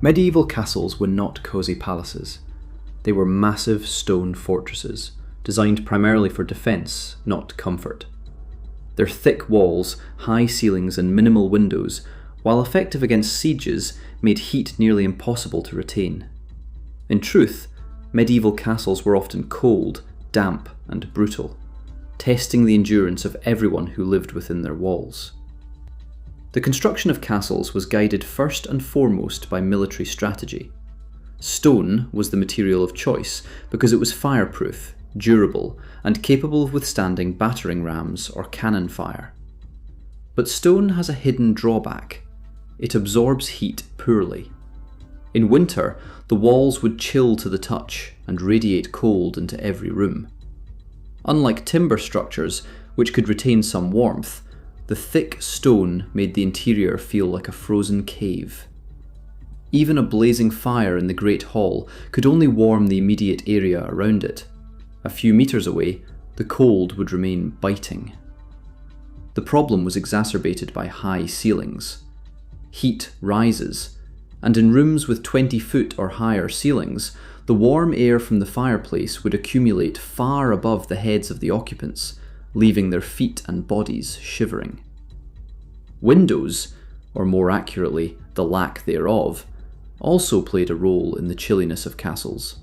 Medieval castles were not cosy palaces. They were massive stone fortresses, designed primarily for defence, not comfort. Their thick walls, high ceilings and minimal windows, while effective against sieges, made heat nearly impossible to retain. In truth, medieval castles were often cold, damp and brutal, testing the endurance of everyone who lived within their walls. The construction of castles was guided first and foremost by military strategy. Stone was the material of choice because it was fireproof, durable, and capable of withstanding battering rams or cannon fire. But stone has a hidden drawback. It absorbs heat poorly. In winter, the walls would chill to the touch and radiate cold into every room. Unlike timber structures, which could retain some warmth, the thick stone made the interior feel like a frozen cave. Even a blazing fire in the Great Hall could only warm the immediate area around it. A few meters away, the cold would remain biting. The problem was exacerbated by high ceilings. Heat rises, and in rooms with 20-foot or higher ceilings, the warm air from the fireplace would accumulate far above the heads of the occupants, leaving their feet and bodies shivering. Windows, or more accurately, the lack thereof, also played a role in the chilliness of castles.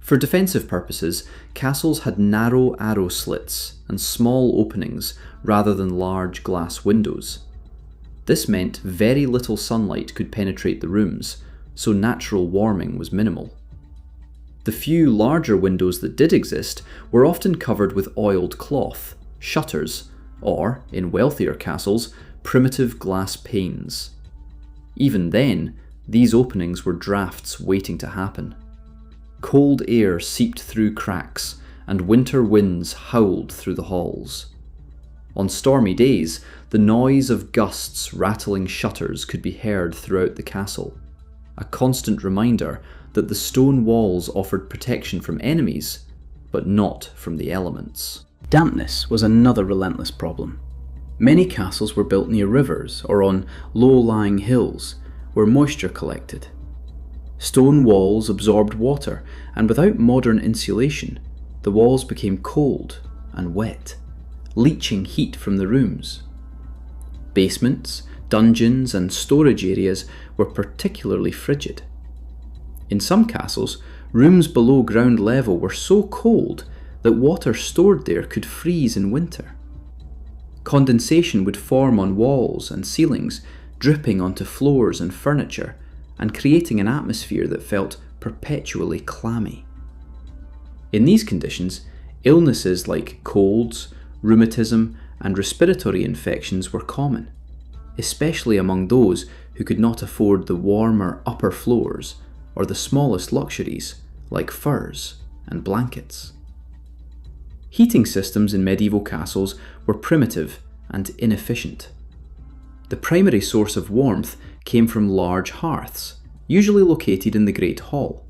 For defensive purposes, castles had narrow arrow slits and small openings rather than large glass windows. This meant very little sunlight could penetrate the rooms, so natural warming was minimal. The few larger windows that did exist were often covered with oiled cloth, shutters, or, in wealthier castles, primitive glass panes. Even then, these openings were drafts waiting to happen. Cold air seeped through cracks, and winter winds howled through the halls. On stormy days, the noise of gusts rattling shutters could be heard throughout the castle, a constant reminder that the stone walls offered protection from enemies, but not from the elements. Dampness was another relentless problem. Many castles were built near rivers or on low-lying hills where moisture collected. Stone walls absorbed water, and without modern insulation, the walls became cold and wet, leaching heat from the rooms. Basements, dungeons, and storage areas were particularly frigid. In some castles, rooms below ground level were so cold that water stored there could freeze in winter. Condensation would form on walls and ceilings, dripping onto floors and furniture, and creating an atmosphere that felt perpetually clammy. In these conditions, illnesses like colds, rheumatism, and respiratory infections were common, especially among those who could not afford the warmer upper floors or the smallest luxuries like furs and blankets. Heating systems in medieval castles were primitive and inefficient. The primary source of warmth came from large hearths, usually located in the Great Hall.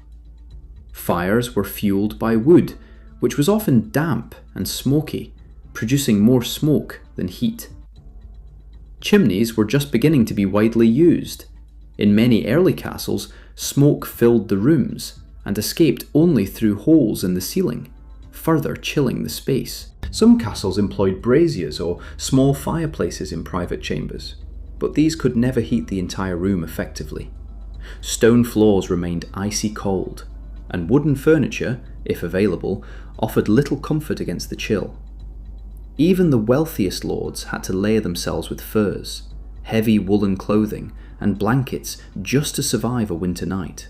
Fires were fueled by wood, which was often damp and smoky, producing more smoke than heat. Chimneys were just beginning to be widely used. In many early castles, smoke filled the rooms and escaped only through holes in the ceiling, further chilling the space. Some castles employed braziers or small fireplaces in private chambers, but these could never heat the entire room effectively. Stone floors remained icy cold, and wooden furniture, if available, offered little comfort against the chill. Even the wealthiest lords had to layer themselves with furs, heavy woolen clothing, and blankets just to survive a winter night.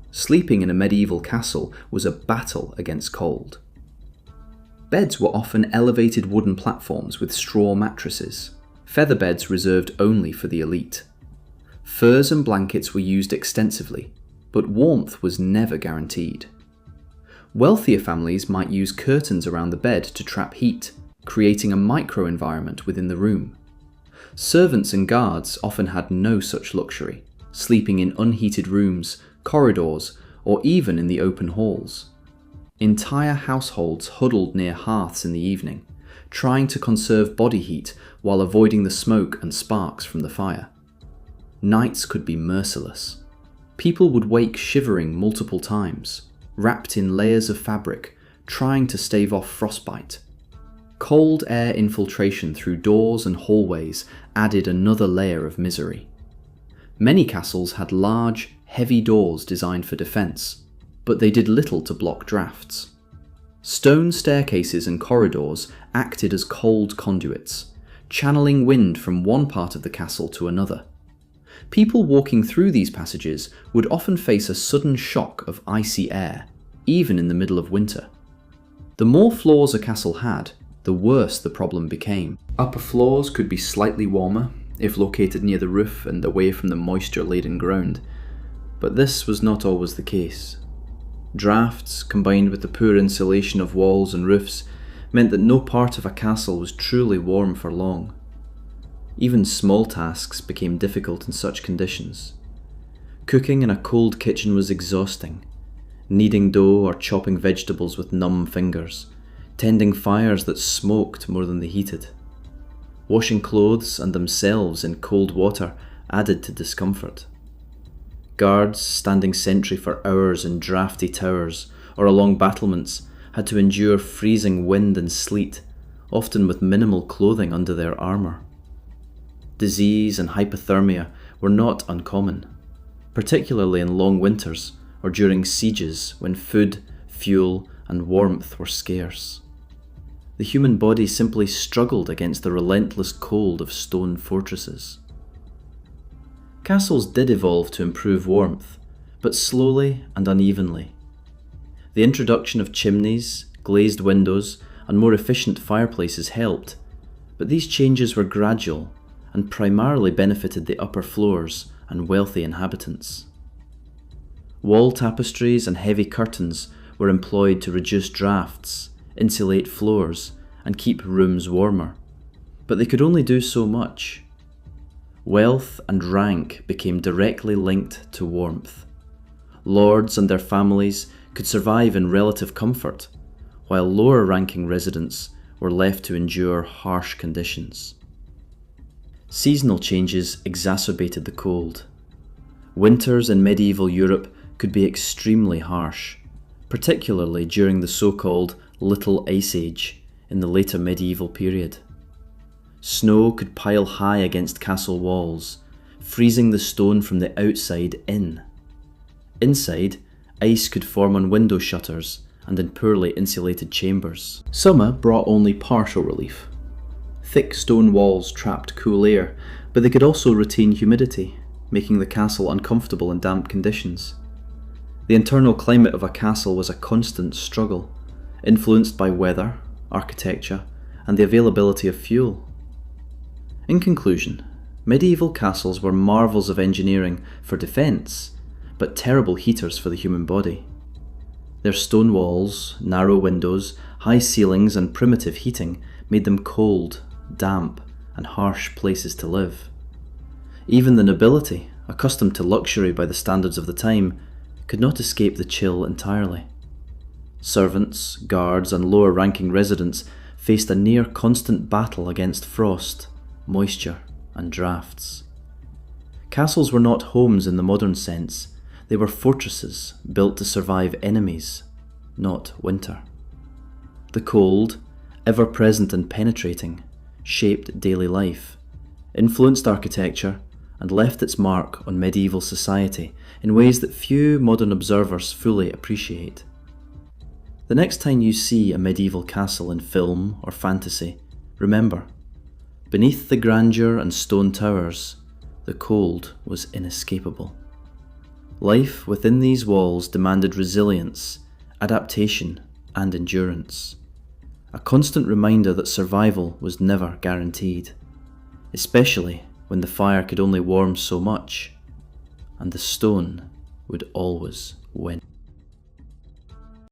Sleeping in a medieval castle was a battle against cold. Beds were often elevated wooden platforms with straw mattresses, feather beds reserved only for the elite. Furs and blankets were used extensively, but warmth was never guaranteed. Wealthier families might use curtains around the bed to trap heat, creating a micro-environment within the room. Servants and guards often had no such luxury, sleeping in unheated rooms, corridors, or even in the open halls. Entire households huddled near hearths in the evening, trying to conserve body heat while avoiding the smoke and sparks from the fire. Nights could be merciless. People would wake shivering multiple times, wrapped in layers of fabric, trying to stave off frostbite. Cold air infiltration through doors and hallways added another layer of misery. Many castles had large, heavy doors designed for defence, but they did little to block drafts. Stone staircases and corridors acted as cold conduits, channeling wind from one part of the castle to another. People walking through these passages would often face a sudden shock of icy air, even in the middle of winter. The more floors a castle had, the worse the problem became. Upper floors could be slightly warmer, if located near the roof and away from the moisture-laden ground, but this was not always the case. Drafts, combined with the poor insulation of walls and roofs, meant that no part of a castle was truly warm for long. Even small tasks became difficult in such conditions. Cooking in a cold kitchen was exhausting. Kneading dough or chopping vegetables with numb fingers, tending fires that smoked more than they heated. Washing clothes and themselves in cold water added to discomfort. Guards standing sentry for hours in drafty towers or along battlements had to endure freezing wind and sleet, often with minimal clothing under their armour. Disease and hypothermia were not uncommon, particularly in long winters or during sieges when food, fuel, and warmth were scarce. The human body simply struggled against the relentless cold of stone fortresses. Castles did evolve to improve warmth, but slowly and unevenly. The introduction of chimneys, glazed windows, and more efficient fireplaces helped, but these changes were gradual and primarily benefited the upper floors and wealthy inhabitants. Wall tapestries and heavy curtains were employed to reduce drafts, insulate floors, and keep rooms warmer, but they could only do so much. Wealth and rank became directly linked to warmth. Lords and their families could survive in relative comfort, while lower-ranking residents were left to endure harsh conditions. Seasonal changes exacerbated the cold. Winters in medieval Europe could be extremely harsh, particularly during the so-called Little Ice Age in the later medieval period. Snow could pile high against castle walls, freezing the stone from the outside in. Inside, ice could form on window shutters and in poorly insulated chambers. Summer brought only partial relief. Thick stone walls trapped cool air, but they could also retain humidity, making the castle uncomfortable in damp conditions. The internal climate of a castle was a constant struggle, influenced by weather, architecture, and the availability of fuel. In conclusion, medieval castles were marvels of engineering for defence, but terrible heaters for the human body. Their stone walls, narrow windows, high ceilings, and primitive heating made them cold, damp, and harsh places to live. Even the nobility, accustomed to luxury by the standards of the time, could not escape the chill entirely. Servants, guards, and lower-ranking residents faced a near-constant battle against frost, moisture, and drafts. Castles were not homes in the modern sense. They were fortresses built to survive enemies, not winter. The cold, ever-present and penetrating, shaped daily life, influenced architecture, and left its mark on medieval society in ways that few modern observers fully appreciate. The next time you see a medieval castle in film or fantasy, remember, beneath the grandeur and stone towers, the cold was inescapable. Life within these walls demanded resilience, adaptation, and endurance. A constant reminder that survival was never guaranteed, especially when the fire could only warm so much, and the stone would always